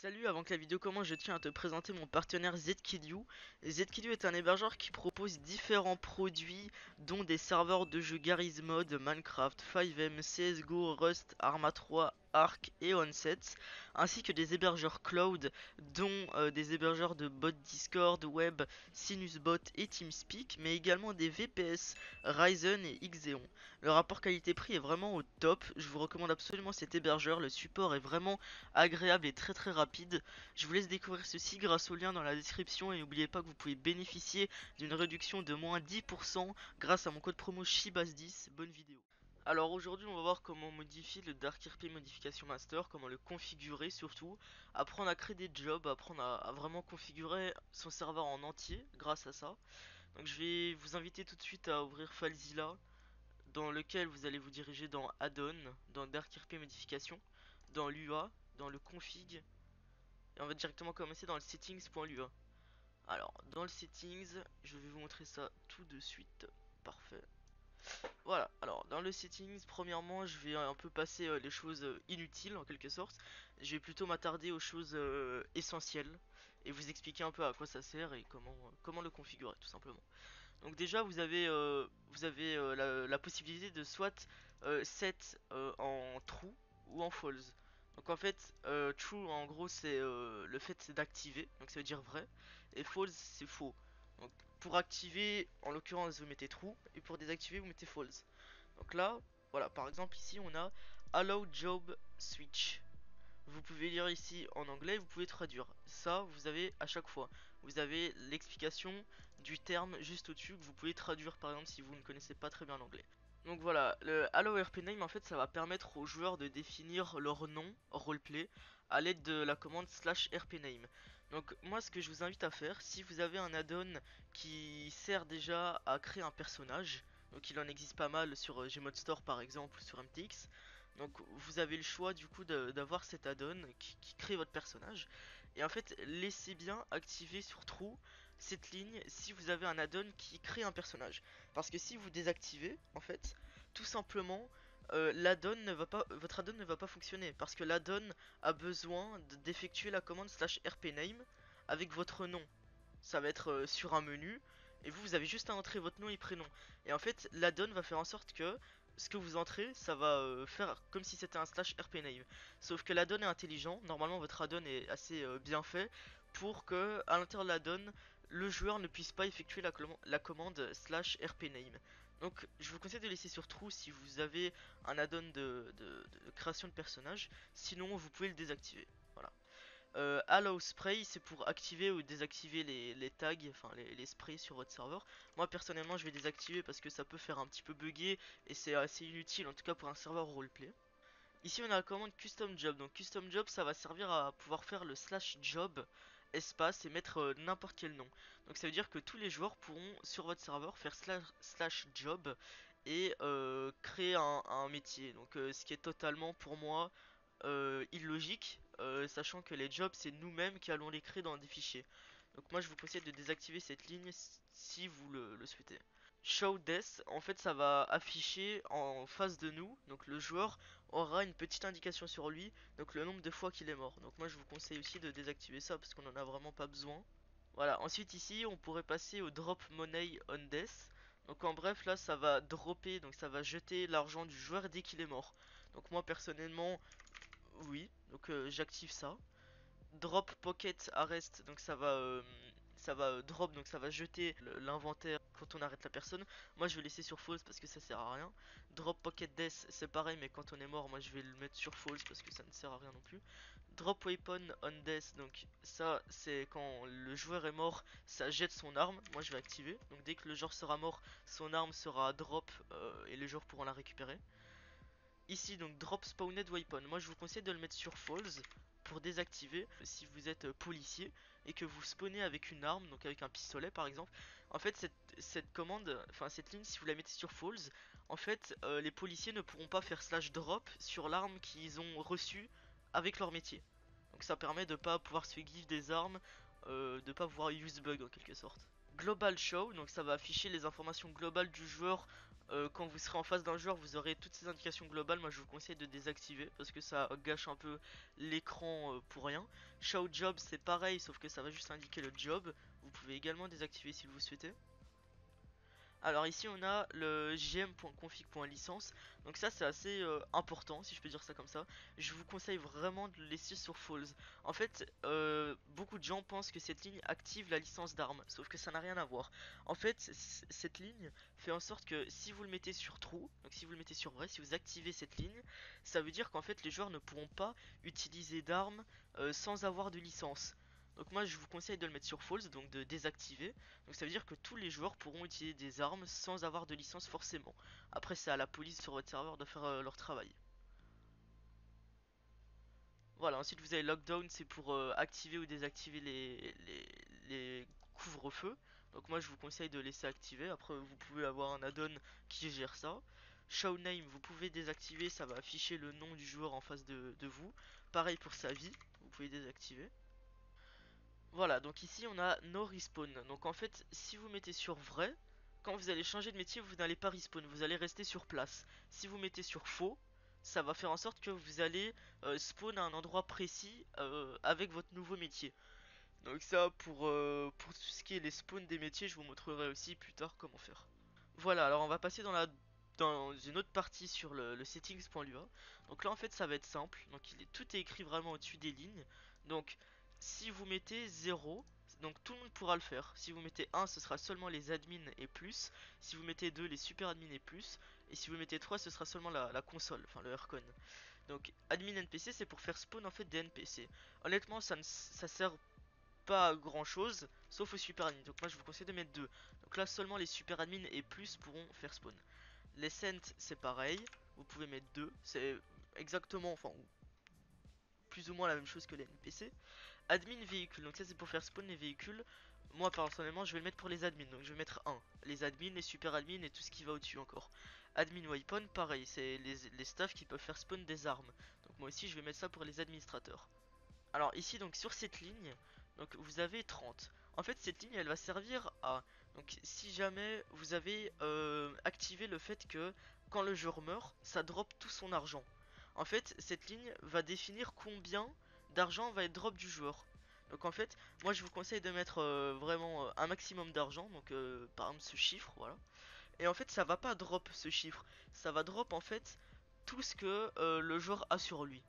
Salut, avant que la vidéo commence, je tiens à te présenter mon partenaire Zkidu. Zkidu est un hébergeur qui propose différents produits, dont des serveurs de jeux Garry's Mod, Minecraft, 5M, CSGO, Rust, Arma 3, Ark et Onset, ainsi que des hébergeurs cloud, dont des hébergeurs de bots Discord, Web, Sinusbot et TeamSpeak, mais également des VPS, Ryzen et Xeon. Le rapport qualité-prix est vraiment au top, je vous recommande absolument cet hébergeur, le support est vraiment agréable et très rapide. Je vous laisse découvrir ceci grâce au lien dans la description et n'oubliez pas que vous pouvez bénéficier d'une réduction de moins 10% grâce à mon code promo Shibas10. Bonne vidéo. Alors aujourd'hui on va voir comment modifier le DarkRP Modification Master, comment le configurer surtout, apprendre à créer des jobs, apprendre à vraiment configurer son serveur en entier grâce à ça. Donc je vais vous inviter tout de suite à ouvrir FileZilla, dans lequel vous allez vous diriger dans Add-on, dans DarkRP Modification, dans l'UA, dans le config, et on va directement commencer dans le settings.lua. Alors, dans le settings, je vais vous montrer ça tout de suite. Parfait. Voilà, alors dans le settings, premièrement, je vais un peu passer les choses inutiles en quelque sorte. Je vais plutôt m'attarder aux choses essentielles et vous expliquer un peu à quoi ça sert et comment le configurer tout simplement. Donc déjà vous avez la possibilité de soit set en true ou en false. Donc en fait true en gros c'est le fait c'est d'activer, donc ça veut dire vrai, et false c'est faux. Donc pour activer en l'occurrence vous mettez true et pour désactiver vous mettez false. Donc là voilà, par exemple ici on a allow job switch. Vous pouvez lire ici en anglais, vous pouvez traduire. Ça, vous avez à chaque fois. Vous avez l'explication du terme juste au-dessus que vous pouvez traduire par exemple si vous ne connaissez pas très bien l'anglais. Donc voilà, le Allow RP Name en fait ça va permettre aux joueurs de définir leur nom roleplay à l'aide de la commande /rpname. Donc moi ce que je vous invite à faire, si vous avez un add-on qui sert déjà à créer un personnage, donc il en existe pas mal sur Gmod Store par exemple ou sur MTX, donc vous avez le choix du coup d'avoir cet add-on qui crée votre personnage. Et en fait laissez bien activer sur True cette ligne si vous avez un add-on qui crée un personnage. Parce que si vous désactivez, en fait, tout simplement, l'add-on ne va pas, votre add-on ne va pas fonctionner. Parce que l'add-on a besoin d'effectuer la commande /rpname avec votre nom. Ça va être sur un menu. Et vous avez juste à entrer votre nom et prénom. Et en fait, l'add-on va faire en sorte que ce que vous entrez, ça va faire comme si c'était un /rpname. Sauf que l'add-on est intelligent. Normalement, votre add-on est assez bien fait pour que, à l'intérieur de l'add-on, le joueur ne puisse pas effectuer la commande /rpname. Donc, je vous conseille de laisser sur true si vous avez un add-on de création de personnage. Sinon, vous pouvez le désactiver. Voilà. Allow Spray, c'est pour activer ou désactiver les tags, enfin les sprays sur votre serveur. Moi personnellement je vais désactiver parce que ça peut faire un petit peu bugger et c'est assez inutile en tout cas pour un serveur roleplay. Ici on a la commande Custom Job, donc Custom Job ça va servir à pouvoir faire le /job espace et mettre n'importe quel nom. Donc ça veut dire que tous les joueurs pourront sur votre serveur faire /job et créer un métier. Donc ce qui est totalement pour moi illogique, sachant que les jobs c'est nous-mêmes qui allons les créer dans des fichiers. Donc moi je vous conseille de désactiver cette ligne si vous le souhaitez. Show Death, en fait ça va afficher en face de nous, donc le joueur aura une petite indication sur lui, donc le nombre de fois qu'il est mort. Donc moi je vous conseille aussi de désactiver ça parce qu'on en a vraiment pas besoin. Voilà, ensuite ici on pourrait passer au Drop Money on Death. Donc en bref là ça va dropper, donc ça va jeter l'argent du joueur dès qu'il est mort. Donc moi personnellement oui, donc j'active ça. Drop Pocket Arrest, donc ça va drop, donc ça va jeter l'inventaire quand on arrête la personne. Moi je vais laisser sur false parce que ça sert à rien. Drop Pocket Death c'est pareil, mais quand on est mort moi je vais le mettre sur false parce que ça ne sert à rien non plus. Drop Weapon on Death, donc ça c'est quand le joueur est mort, ça jette son arme. Moi je vais activer, donc dès que le joueur sera mort, son arme sera drop et les joueurs pourront la récupérer. Ici donc drop spawned weapon, moi je vous conseille de le mettre sur false pour désactiver si vous êtes policier et que vous spawnez avec une arme, donc avec un pistolet par exemple. En fait cette commande, enfin cette ligne si vous la mettez sur false, en fait les policiers ne pourront pas faire /drop sur l'arme qu'ils ont reçue avec leur métier. Donc ça permet de pas pouvoir se give des armes, de pas pouvoir use bug en quelque sorte. Global Show, donc ça va afficher les informations globales du joueur. Quand vous serez en face d'un joueur, vous aurez toutes ces indications globales. Moi je vous conseille de désactiver parce que ça gâche un peu l'écran pour rien. Show job c'est pareil, sauf que ça va juste indiquer le job. Vous pouvez également désactiver si vous le souhaitez. Alors ici on a le gm.config.licence, donc ça c'est assez important si je peux dire ça comme ça. Je vous conseille vraiment de le laisser sur false. En fait beaucoup de gens pensent que cette ligne active la licence d'armes, sauf que ça n'a rien à voir. En fait cette ligne fait en sorte que si vous le mettez sur true, donc si vous le mettez sur vrai, si vous activez cette ligne, ça veut dire qu'en fait les joueurs ne pourront pas utiliser d'armes sans avoir de licence. Donc moi je vous conseille de le mettre sur false, donc de désactiver. Donc ça veut dire que tous les joueurs pourront utiliser des armes sans avoir de licence forcément. Après c'est à la police sur votre serveur de faire leur travail. Voilà, ensuite vous avez lockdown, c'est pour activer ou désactiver les couvre-feux. Donc moi je vous conseille de laisser activer, après vous pouvez avoir un add-on qui gère ça. Show name, vous pouvez désactiver, ça va afficher le nom du joueur en face de vous. Pareil pour sa vie, vous pouvez désactiver. Voilà, donc ici on a no respawn. Donc en fait, si vous mettez sur vrai, quand vous allez changer de métier, vous n'allez pas respawn, vous allez rester sur place. Si vous mettez sur faux, ça va faire en sorte que vous allez spawn à un endroit précis avec votre nouveau métier. Donc ça, pour tout ce qui est les spawns des métiers, je vous montrerai aussi plus tard comment faire. Voilà, alors on va passer dans une autre partie sur le settings.lua. Donc là en fait ça va être simple, donc tout est écrit vraiment au-dessus des lignes. Donc si vous mettez 0, donc tout le monde pourra le faire. Si vous mettez 1, ce sera seulement les admins et plus. Si vous mettez 2, les super admins et plus. Et si vous mettez 3, ce sera seulement la console, enfin le Aircon. Donc admin NPC c'est pour faire spawn en fait des NPC. Honnêtement ça sert pas grand chose sauf aux super admins, donc moi je vous conseille de mettre 2. Donc là seulement les super admins et plus pourront faire spawn. Les scents c'est pareil, vous pouvez mettre 2, c'est exactement, enfin plus ou moins la même chose que les NPC. Admin véhicule, donc ça c'est pour faire spawn les véhicules. Moi personnellement je vais le mettre pour les admins, donc je vais mettre 1. Les admins, les super admins et tout ce qui va au-dessus encore. Admin weapon pareil, c'est les staffs qui peuvent faire spawn des armes. Donc moi aussi je vais mettre ça pour les administrateurs. Alors ici donc sur cette ligne, donc vous avez 30. En fait cette ligne elle va servir à, donc si jamais vous avez activé le fait que quand le joueur meurt, ça drop tout son argent. En fait cette ligne va définir combien d'argent va être drop du joueur. Donc en fait moi je vous conseille de mettre vraiment un maximum d'argent, donc par exemple ce chiffre, voilà. Et en fait ça va pas drop ce chiffre, ça va drop en fait tout ce que le joueur a sur lui.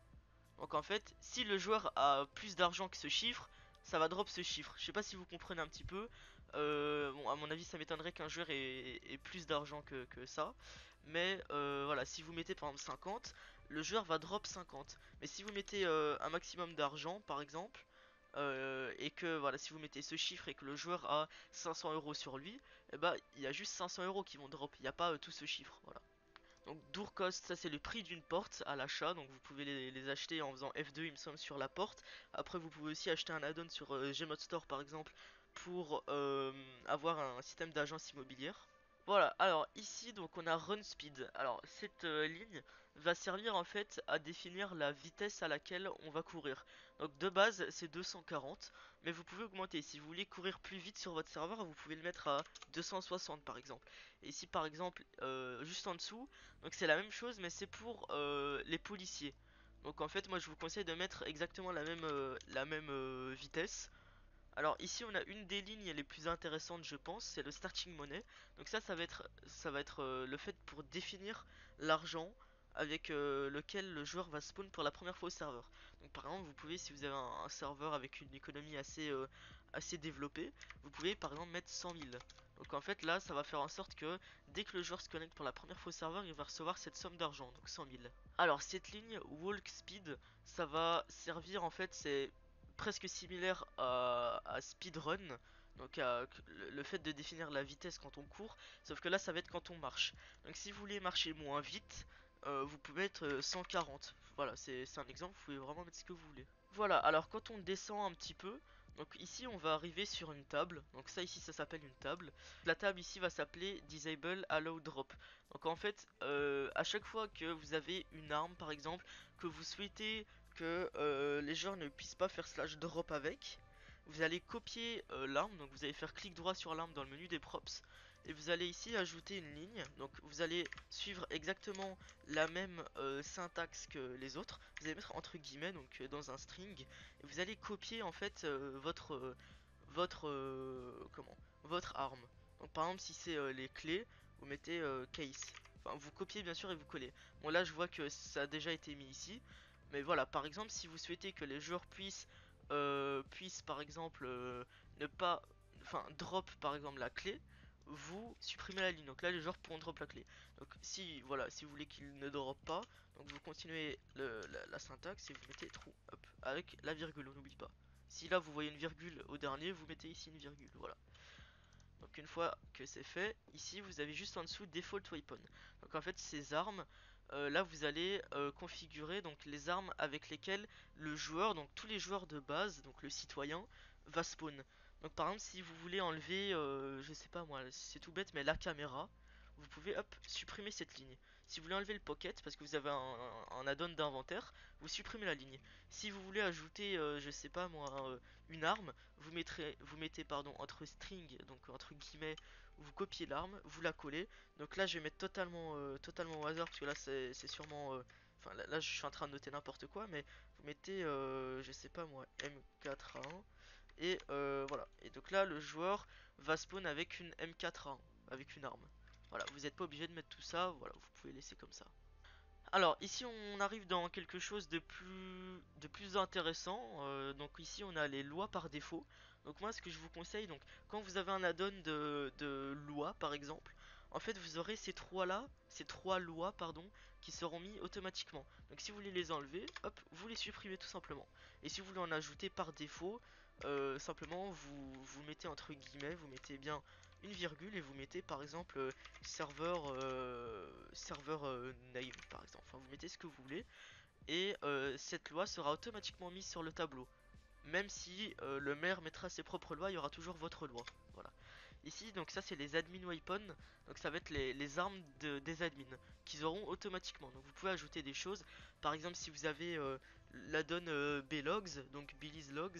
Donc en fait, si le joueur a plus d'argent que ce chiffre, ça va drop ce chiffre. Je sais pas si vous comprenez un petit peu. Bon, à mon avis, ça m'étonnerait qu'un joueur ait plus d'argent que ça. Mais voilà, si vous mettez par exemple 50, le joueur va drop 50. Mais si vous mettez un maximum d'argent, par exemple, et que voilà, si vous mettez ce chiffre et que le joueur a 500 euros sur lui, et bah il y a juste 500 euros qui vont drop. Il n'y a pas tout ce chiffre. Voilà. Donc Door Cost, ça c'est le prix d'une porte à l'achat, donc vous pouvez les acheter en faisant F2 il me semble sur la porte. Après vous pouvez aussi acheter un add-on sur Gmod Store par exemple pour avoir un système d'agence immobilière. Voilà, alors ici donc on a Run Speed. Alors cette ligne va servir en fait à définir la vitesse à laquelle on va courir. Donc de base c'est 240, mais vous pouvez augmenter. Si vous voulez courir plus vite sur votre serveur, vous pouvez le mettre à 260 par exemple. Et ici par exemple juste en dessous, donc c'est la même chose mais c'est pour les policiers. Donc en fait moi je vous conseille de mettre exactement la même vitesse. Alors ici on a une des lignes les plus intéressantes je pense, c'est le starting money. Donc ça va être le fait pour définir l'argent avec lequel le joueur va spawn pour la première fois au serveur. Donc par exemple vous pouvez, si vous avez un serveur avec une économie assez développée, vous pouvez par exemple mettre 100 000. Donc en fait là ça va faire en sorte que dès que le joueur se connecte pour la première fois au serveur, il va recevoir cette somme d'argent, donc 100 000. Alors cette ligne walk speed, ça va servir en fait, c'est presque similaire à speedrun, donc le fait de définir la vitesse quand on court, sauf que là ça va être quand on marche. Donc si vous voulez marcher moins vite, vous pouvez mettre 140. Voilà, c'est un exemple, vous pouvez vraiment mettre ce que vous voulez. Voilà, alors quand on descend un petit peu, donc ici on va arriver sur une table, donc ça ici ça s'appelle une table. La table ici va s'appeler Disable Allow Drop. Donc en fait, à chaque fois que vous avez une arme par exemple, que vous souhaitez que les joueurs ne puissent pas faire slash drop avec, vous allez copier l'arme, donc vous allez faire clic droit sur l'arme dans le menu des props, et vous allez ici ajouter une ligne. Donc vous allez suivre exactement la même syntaxe que les autres. Vous allez mettre entre guillemets, donc dans un string, et vous allez copier en fait votre arme. Donc par exemple si c'est les clés, vous mettez case. Enfin vous copiez bien sûr et vous collez. Bon là je vois que ça a déjà été mis ici. Mais voilà, par exemple si vous souhaitez que les joueurs puissent par exemple ne pas, enfin drop par exemple la clé, vous supprimez la ligne. Donc là les joueurs pourront drop la clé. Donc si voilà, si vous voulez qu'ils ne drop pas, donc vous continuez la syntaxe et vous mettez true, hop, avec la virgule, on n'oublie pas. Si là vous voyez une virgule au dernier, vous mettez ici une virgule, voilà. Donc une fois que c'est fait, ici vous avez juste en dessous default weapon. Donc en fait ces armes, là vous allez configurer donc les armes avec lesquelles le joueur, donc tous les joueurs de base, donc le citoyen, va spawn. Donc par exemple si vous voulez enlever, je sais pas moi, c'est tout bête mais la caméra, vous pouvez hop supprimer cette ligne. Si vous voulez enlever le pocket parce que vous avez un add-on d'inventaire, vous supprimez la ligne. Si vous voulez ajouter, je sais pas moi, une arme, vous mettez pardon entre string, donc entre guillemets, vous copiez l'arme, vous la collez. Donc là je vais mettre totalement au hasard parce que là c'est sûrement, enfin là, je suis en train de noter n'importe quoi, mais vous mettez, je sais pas moi, M4A1 et voilà. Et donc là le joueur va spawn avec une M4A1, avec une arme. Voilà, vous n'êtes pas obligé de mettre tout ça, voilà, vous pouvez laisser comme ça. Alors ici on arrive dans quelque chose de plus intéressant. Donc ici on a les lois par défaut. Donc moi ce que je vous conseille, donc quand vous avez un add-on de loi par exemple, en fait vous aurez ces trois lois pardon, qui seront mis automatiquement. Donc si vous voulez les enlever, hop, vous les supprimez tout simplement. Et si vous voulez en ajouter par défaut, simplement vous mettez entre guillemets, vous mettez bien une virgule et vous mettez par exemple serveur name par exemple. Enfin vous mettez ce que vous voulez et cette loi sera automatiquement mise sur le tableau. Même si le maire mettra ses propres lois, il y aura toujours votre loi. Voilà. Ici donc ça c'est les admin weapons, donc ça va être les armes des admins qu'ils auront automatiquement. Donc vous pouvez ajouter des choses, par exemple si vous avez l'addon Blogs, donc Billy's Logs,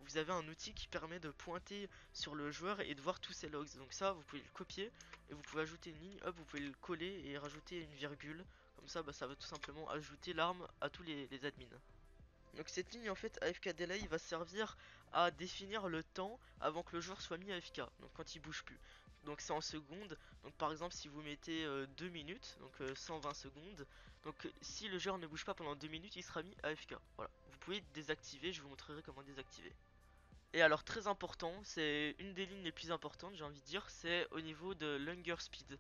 vous avez un outil qui permet de pointer sur le joueur et de voir tous ses logs. Donc ça vous pouvez le copier et vous pouvez ajouter une ligne, hop vous pouvez le coller et rajouter une virgule. Comme ça bah, ça va tout simplement ajouter l'arme à tous les admins. Donc cette ligne en fait AFK delay va servir à définir le temps avant que le joueur soit mis AFK, donc quand il bouge plus. Donc c'est en secondes, donc par exemple si vous mettez 2 minutes, donc 120 secondes, donc si le joueur ne bouge pas pendant 2 minutes il sera mis AFK. Voilà, vous pouvez désactiver, je vous montrerai comment désactiver. Et alors très important, c'est une des lignes les plus importantes j'ai envie de dire, c'est au niveau de l'hunger speed.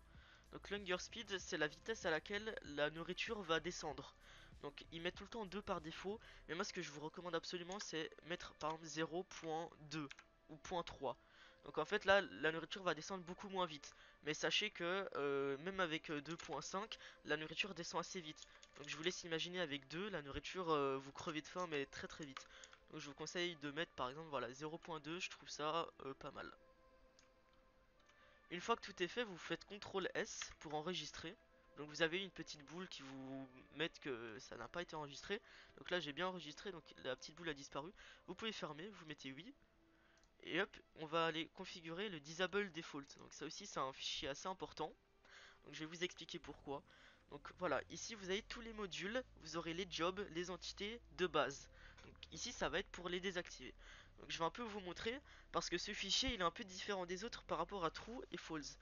Donc l'hunger speed c'est la vitesse à laquelle la nourriture va descendre. Donc ils mettent tout le temps 2 par défaut, mais moi ce que je vous recommande absolument c'est mettre par exemple 0.2 ou 0.3. Donc en fait là la nourriture va descendre beaucoup moins vite. Mais sachez que même avec 2.5 la nourriture descend assez vite. Donc je vous laisse imaginer avec 2 la nourriture vous crevez de faim mais très très vite. Donc je vous conseille de mettre par exemple voilà 0.2, je trouve ça pas mal. Une fois que tout est fait, vous faites CTRL S pour enregistrer. Donc vous avez une petite boule qui vous met que ça n'a pas été enregistré. Donc là j'ai bien enregistré, donc la petite boule a disparu. Vous pouvez fermer, vous mettez oui. Et hop, on va aller configurer le disable default. Donc ça aussi c'est un fichier assez important. Donc je vais vous expliquer pourquoi. Donc voilà, ici vous avez tous les modules, vous aurez les jobs, les entités de base. Donc ici ça va être pour les désactiver. Donc je vais un peu vous montrer parce que ce fichier il est un peu différent des autres par rapport à true et false.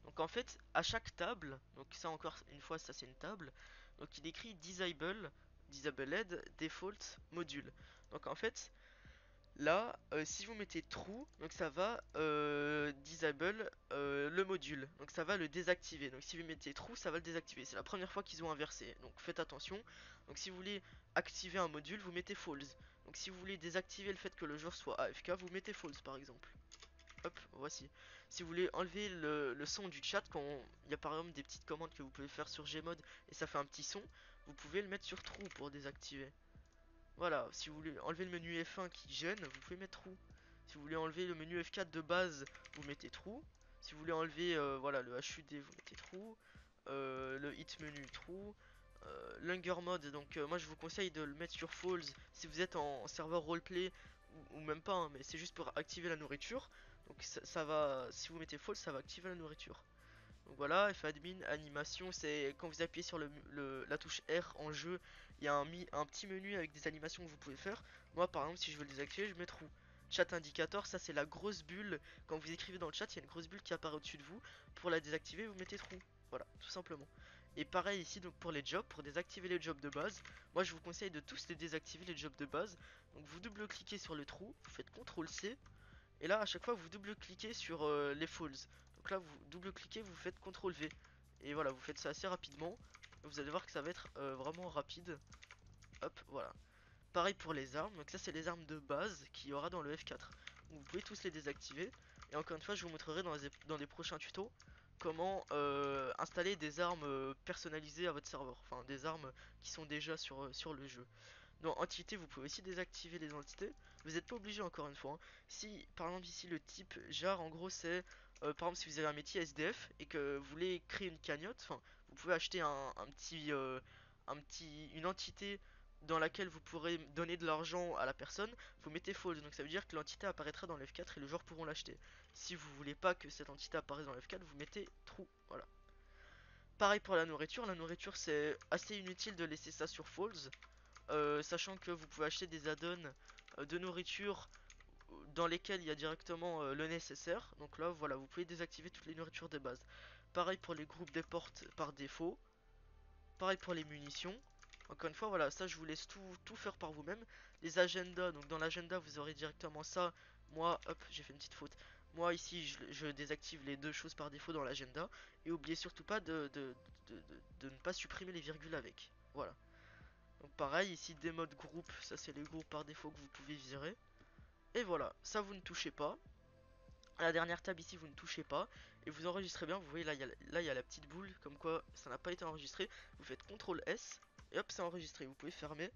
Donc en fait à chaque table, donc ça encore une fois ça c'est une table, donc il écrit disabled default module. Donc en fait là, si vous mettez true, donc ça va disable le module, donc ça va le désactiver. Donc si vous mettez true, ça va le désactiver. C'est la première fois qu'ils ont inversé, donc faites attention. Donc si vous voulez activer un module, vous mettez false. Donc si vous voulez désactiver le fait que le joueur soit AFK, vous mettez false par exemple. Hop, voici. Si vous voulez enlever le son du chat, quand il y a par exemple des petites commandes que vous pouvez faire sur Gmod et ça fait un petit son, vous pouvez le mettre sur true pour désactiver. Voilà, si vous voulez enlever le menu F1 qui gêne, vous pouvez mettre true. Si vous voulez enlever le menu F4 de base, vous mettez true. Si vous voulez enlever voilà, le HUD, vous mettez true. Le hit menu true. L'hunger mode, donc moi je vous conseille de le mettre sur false si vous êtes en serveur roleplay ou même pas, hein, mais c'est juste pour activer la nourriture. Donc ça va, si vous mettez false, ça va activer la nourriture. Donc voilà, FAdmin, animation, c'est quand vous appuyez sur la touche R en jeu, il y a un petit menu avec des animations que vous pouvez faire. Moi par exemple, si je veux le désactiver, je mets trou. Chat indicator, ça c'est la grosse bulle. Quand vous écrivez dans le chat, il y a une grosse bulle qui apparaît au-dessus de vous. Pour la désactiver, vous mettez trou. Voilà, tout simplement. Et pareil ici, donc pour les jobs, pour désactiver les jobs de base, moi je vous conseille de tous les désactiver, les jobs de base. Donc vous double-cliquez sur le trou, vous faites CTRL-C, et là à chaque fois vous double-cliquez sur les falls. Donc là vous double-cliquez, vous faites CTRL-V. Et voilà, vous faites ça assez rapidement. Vous allez voir que ça va être vraiment rapide. Hop, voilà. Pareil pour les armes, donc ça c'est les armes de base qu'il y aura dans le F4. Donc vous pouvez tous les désactiver. Et encore une fois, je vous montrerai dans les prochains tutos comment installer des armes personnalisées à votre serveur. Enfin, des armes qui sont déjà sur le jeu. Dans entité, vous pouvez aussi désactiver les entités. Vous n'êtes pas obligé encore une fois, hein. Si par exemple ici le type jar, en gros c'est par exemple si vous avez un métier SDF et que vous voulez créer une cagnotte, enfin vous pouvez acheter une entité dans laquelle vous pourrez donner de l'argent à la personne. Vous mettez false, donc ça veut dire que l'entité apparaîtra dans le F4 et les joueurs pourront l'acheter. Si vous voulez pas que cette entité apparaisse dans le F4, vous mettez true. Voilà. Pareil pour la nourriture c'est assez inutile de laisser ça sur false. Sachant que vous pouvez acheter des add-ons de nourriture dans lesquels il y a directement le nécessaire. Donc là voilà, vous pouvez désactiver toutes les nourritures de base. Pareil pour les groupes des portes par défaut. Pareil pour les munitions. Encore une fois, voilà, ça je vous laisse tout faire par vous-même. Les agendas, donc dans l'agenda vous aurez directement ça. Moi, hop, j'ai fait une petite faute. Moi ici je désactive les deux choses par défaut dans l'agenda. Et oubliez surtout pas de ne pas supprimer les virgules avec. Voilà. Donc pareil, ici des modes groupe, ça c'est les groupes par défaut que vous pouvez virer. Et voilà, ça vous ne touchez pas. À la dernière table ici, vous ne touchez pas. Et vous enregistrez bien, vous voyez là, il y a la petite boule, comme quoi ça n'a pas été enregistré. Vous faites CTRL S, et hop, c'est enregistré. Vous pouvez fermer,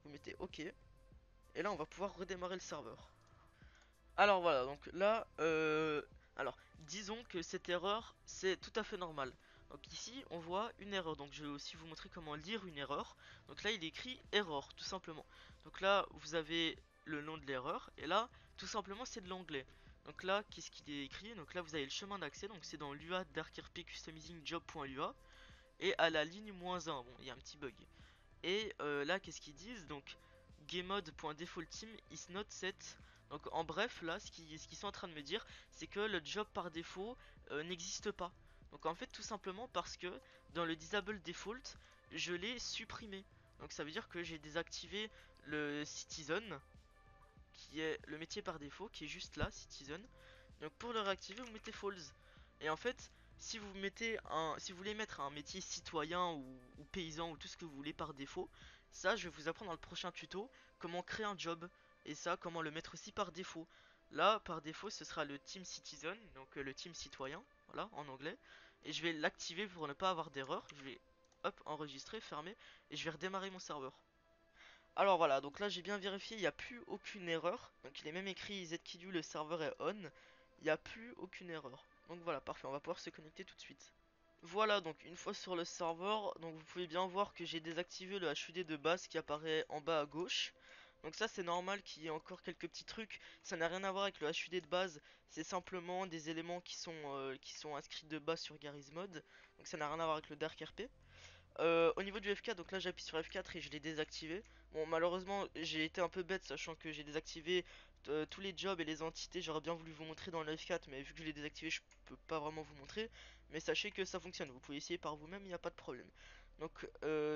vous mettez OK. Et là, on va pouvoir redémarrer le serveur. Alors voilà, donc là, alors disons que cette erreur, c'est tout à fait normal. Donc ici, on voit une erreur. Donc je vais aussi vous montrer comment lire une erreur. Donc là, il est écrit erreur, tout simplement. Donc là, vous avez le nom de l'erreur. Et là, tout simplement, c'est de l'anglais. Donc là, qu'est-ce qu'il est écrit? Donc là, vous avez le chemin d'accès. Donc c'est dans l'UA DarkRP Customizing Job.ua. Et à la ligne -1, bon, il y a un petit bug. Et là, qu'est-ce qu'ils disent? Donc, gameMode.defaultTeam is not set. Donc, en bref, là, ce qu'ils sont en train de me dire, c'est que le job par défaut n'existe pas. Donc, en fait, tout simplement parce que dans le disable default, je l'ai supprimé. Donc, ça veut dire que j'ai désactivé le citizen, qui est le métier par défaut, qui est juste là, citizen. Donc, pour le réactiver, vous mettez false. Et en fait, si vous voulez mettre un métier citoyen ou paysan ou tout ce que vous voulez par défaut, ça je vais vous apprendre dans le prochain tuto comment créer un job et ça comment le mettre aussi par défaut. Là par défaut ce sera le team citizen, donc le team citoyen, voilà en anglais, et je vais l'activer pour ne pas avoir d'erreur. Je vais hop enregistrer, fermer et je vais redémarrer mon serveur. Alors voilà, donc là j'ai bien vérifié, il n'y a plus aucune erreur. Donc il est même écrit ZKidu, le serveur est on. Il n'y a plus aucune erreur. Donc voilà, parfait, on va pouvoir se connecter tout de suite. Voilà, donc une fois sur le serveur, donc vous pouvez bien voir que j'ai désactivé le HUD de base qui apparaît en bas à gauche. Donc ça c'est normal qu'il y ait encore quelques petits trucs, ça n'a rien à voir avec le HUD de base, c'est simplement des éléments qui sont inscrits de base sur Garry's Mod. Donc ça n'a rien à voir avec le Dark RP. Au niveau du F4, donc là j'appuie sur F4 et je l'ai désactivé. Bon, malheureusement, j'ai été un peu bête sachant que j'ai désactivé tous les jobs et les entités. J'aurais bien voulu vous montrer dans le F4, mais vu que je l'ai désactivé, je peux pas vraiment vous montrer. Mais sachez que ça fonctionne, vous pouvez essayer par vous-même, il n'y a pas de problème. Donc,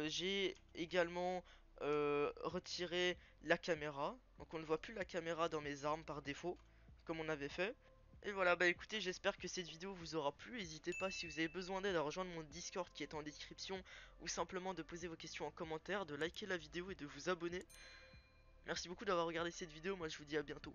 j'ai également retiré la caméra. Donc, on ne voit plus la caméra dans mes armes par défaut, comme on avait fait. Et voilà, bah écoutez, j'espère que cette vidéo vous aura plu. N'hésitez pas si vous avez besoin d'aide à rejoindre mon Discord qui est en description ou simplement de poser vos questions en commentaire, de liker la vidéo et de vous abonner. Merci beaucoup d'avoir regardé cette vidéo, moi je vous dis à bientôt.